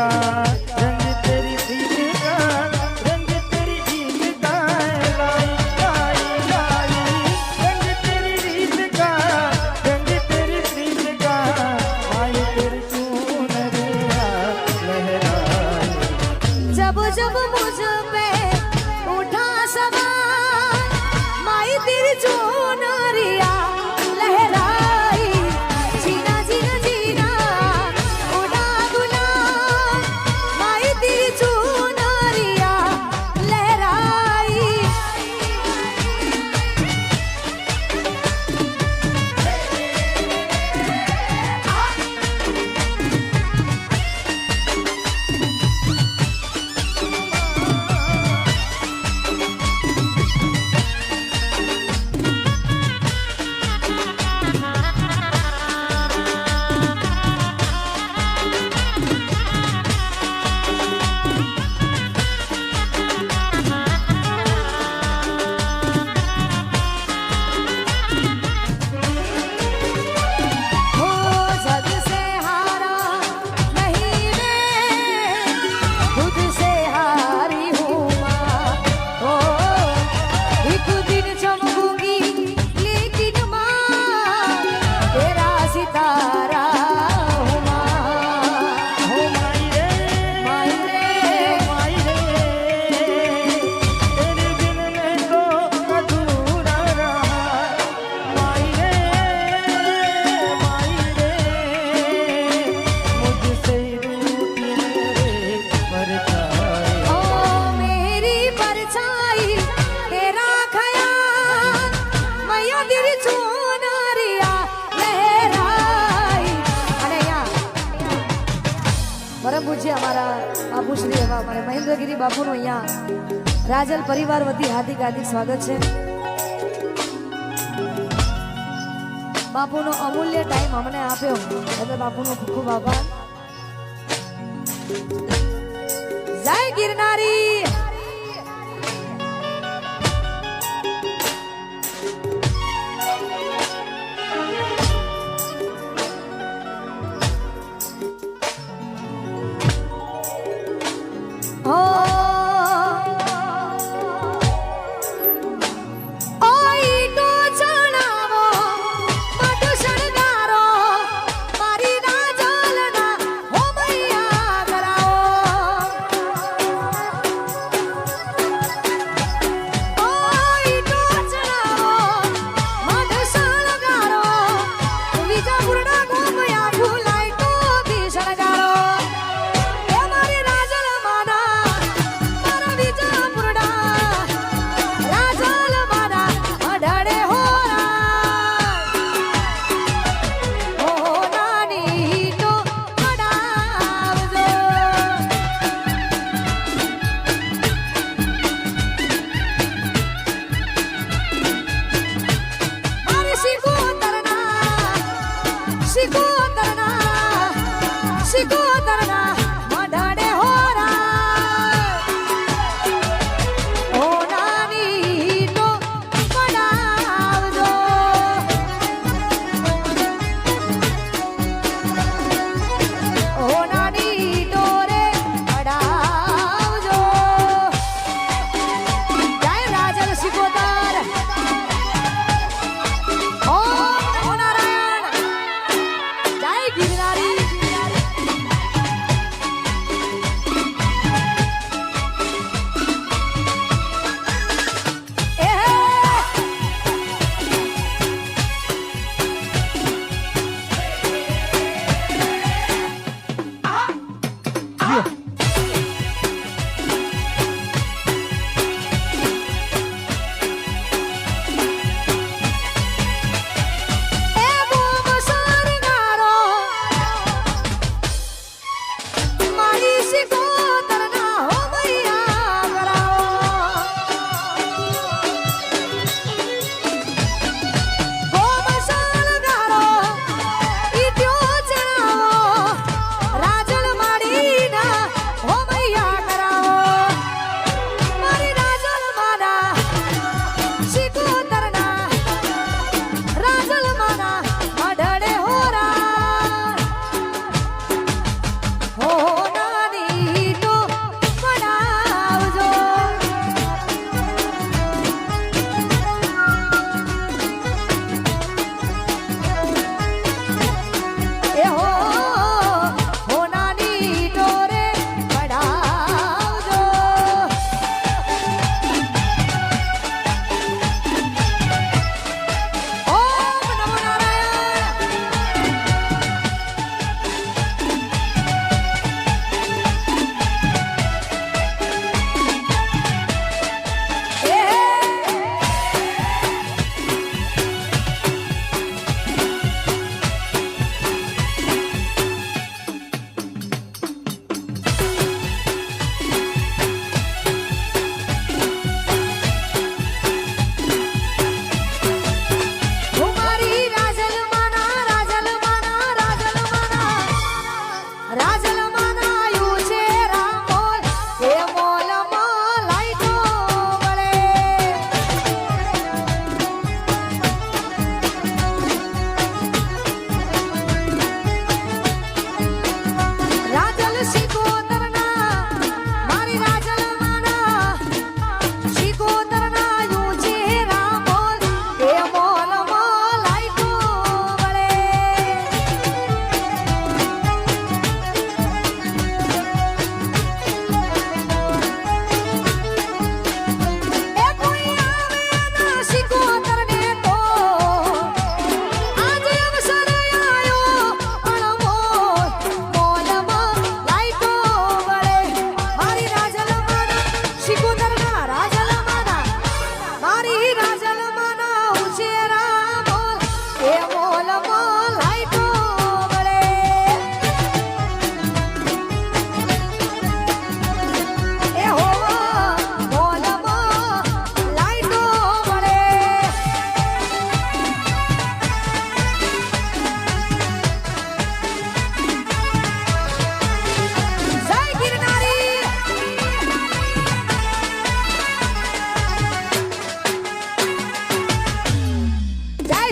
का रंग तेरी प्रीत का रंग तेरी जीत का लाई लाई लाई रंग तेरी रीत का रंग तेरी प्रीत का आई तेरी चुनरिया लहराए जब जब मुझ पे उठा सवार माई तेरी चुनरिया लहराई जीना जीना जीना उड़ा गुलाल माई तेरी चुनरिया लहराई हो जग से हारा नहीं मैं खुद से हारी हूँ माँ हो एक दिन चमकूंगी लेकिन माँ तेरा सितारा हूँ माँ हो माई रे माई रे माई रे तेरे बिन मैं तो अधूरा रहा माई रे मुझसे रूठी मेरे परछाई ओ मेरी परछाई तेरा ख्याल मैया तेरी चुनरिया लहराई अरे यहाँ પરમ પૂજ્ય અમારા બાપુ શ્રી એવા અમારે મહેન્દ્રગીરી બાપુનું અહીંયા રાજલ પરિવાર વતી હાર્દિક હાર્દિક સ્વાગત છે બાપુનો અમૂલ્ય ટાઈમ અમને આપ્યો એટલે બાપુનો ખૂબ ખૂબ આભાર જય ગિરનારી हो ओई तो चणावो पाटो शणगारो मारी राजलना हो मैया कराओ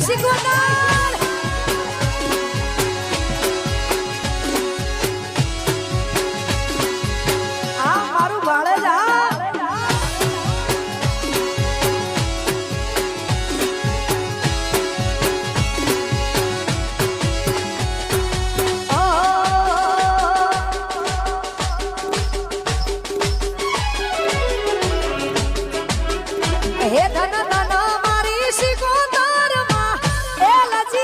મારી શિકોતર આ મારું ભાડે જા હે ધન ધન મારી શિકોતર માં એ લજી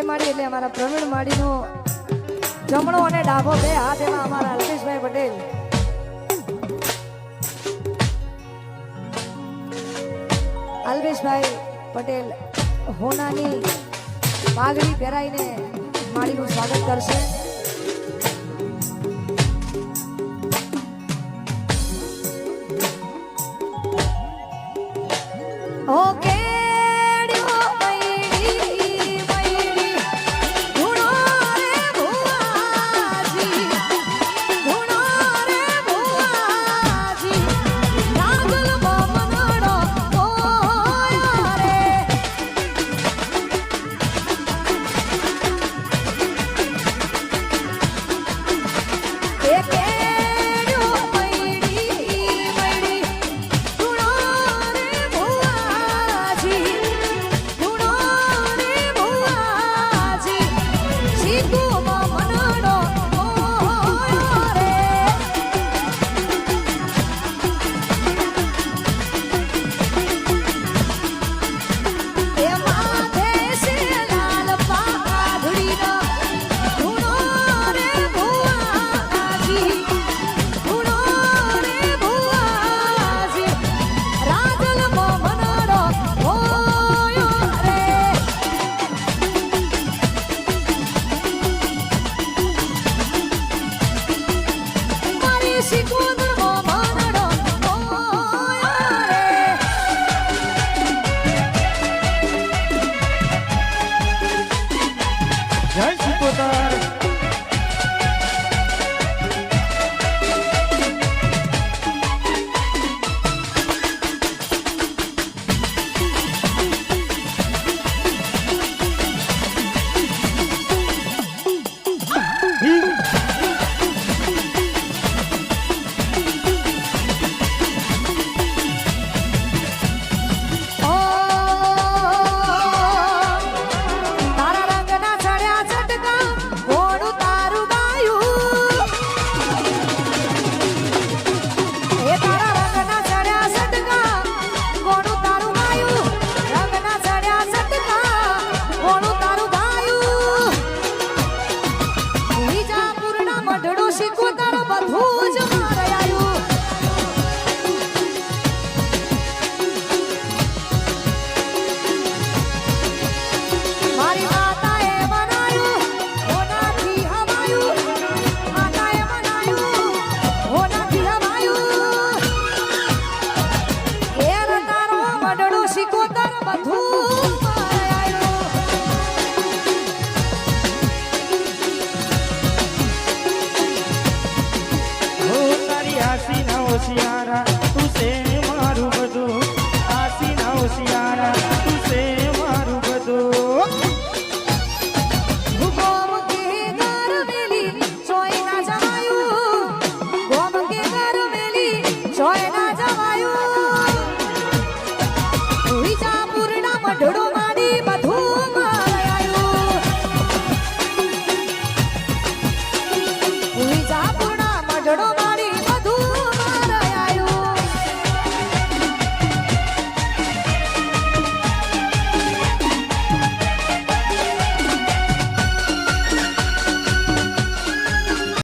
માળી એટલે અમારા પ્રવીણ માળીનો જમણો અને ડાબો બે હાથ એમાં અમારા અલ્પેશભાઈ પટેલ અલ્પેશભાઈ પટેલ હોનાની પાઘડી પહેરાઈને માળીનું સ્વાગત કરશે. ઓકે જય સિકોતર. હોશિયારા તું છે મારું બધું, આસીના હોશિયારા તું છે મારું બધું. ગોમ કે ઘર મેલી ચોય ના જવાયું, ગોમ કે ઘર મેલી ચોય ના જવાયું, વિજાપુરના મઢડો